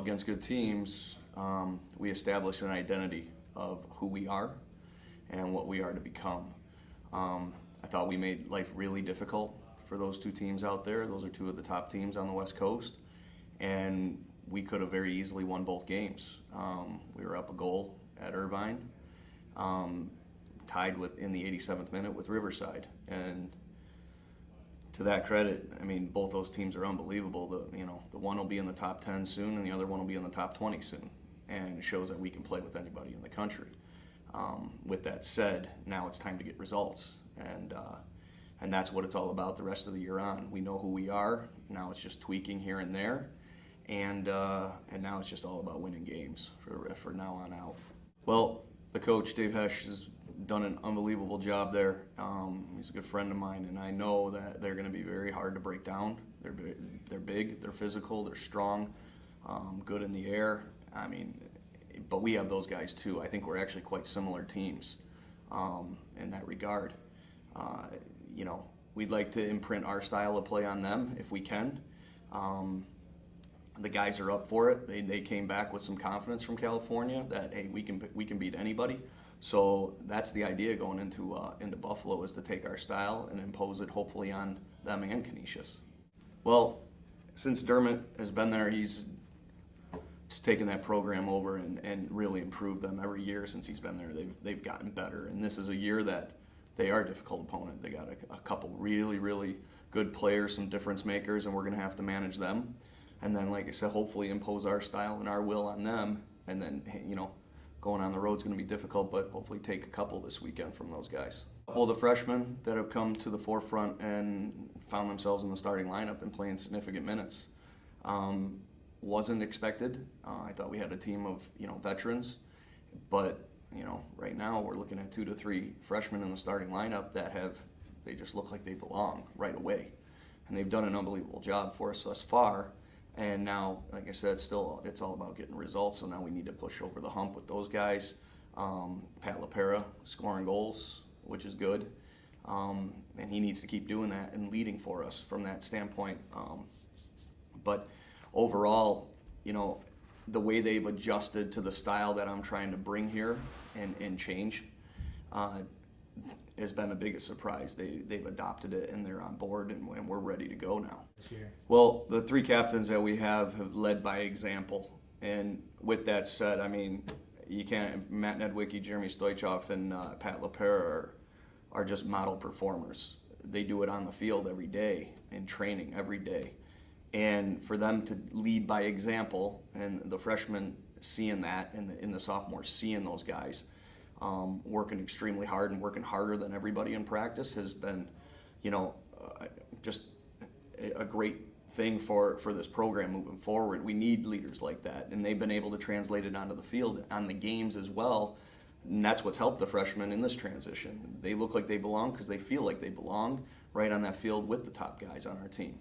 against good teams, we establish an identity of who we are and what we are to become. I thought we made life really difficult for those two teams out there. Those are two of the top teams on the West Coast, and we could have very easily won both games. We were up a goal at Irvine, tied in the 87th minute with Riverside, and to that credit, I mean, both those teams are unbelievable. The one will be in the top 10 soon, and the other one will be in the top 20 soon, and it shows that we can play with anybody in the country. With that said, now it's time to get results, and that's what it's all about the rest of the year on. We know who we are. Now it's just tweaking here and there, and now it's just all about winning games for now on out. Well, the coach, Dave Hesh, has done an unbelievable job there. He's a good friend of mine, and I know that they're going to be very hard to break down. They're big, they're physical, they're strong, good in the air. I mean, but we have those guys too. I think we're actually quite similar teams in that regard. We'd like to imprint our style of play on them if we can. The guys are up for it. They came back with some confidence from California that, hey, we can beat anybody. So that's the idea going into Buffalo, is to take our style and impose it hopefully on them and Canisius. Well, since Dermott has been there, he's just taken that program over and really improved them every year since he's been there. They've gotten better, and this is a year that they are a difficult opponent. They got a couple really, really good players, some difference makers, and we're going to have to manage them. And then, like I said, hopefully impose our style and our will on them. And then, going on the road is going to be difficult, but hopefully take a couple this weekend from those guys. A couple of the freshmen that have come to the forefront and found themselves in the starting lineup and playing significant minutes. Wasn't expected. I thought we had a team of veterans, but right now we're looking at 2 to 3 freshmen in the starting lineup they just look like they belong right away, and they've done an unbelievable job for us thus far. And now, like I said, it's all about getting results. So now we need to push over the hump with those guys. Pat LaPera scoring goals, which is good, and he needs to keep doing that and leading for us from that standpoint. But overall, the way they've adjusted to the style that I'm trying to bring here and change has been the biggest surprise. They've adopted it, and they're on board, and we're ready to go now. Well, the 3 captains that we have led by example, and with that said, I mean, you can't. Matt Nedwicki, Jeremy Stoichkov, and Pat LaPera are just model performers. They do it on the field every day, in training every day, and for them to lead by example, and the freshmen seeing that, and the sophomores seeing those guys working extremely hard and working harder than everybody in practice has been, just a great thing for this program moving forward. We need leaders like that, and they've been able to translate it onto the field, on the games as well, and that's what's helped the freshmen in this transition. They look like they belong because they feel like they belong right on that field with the top guys on our team.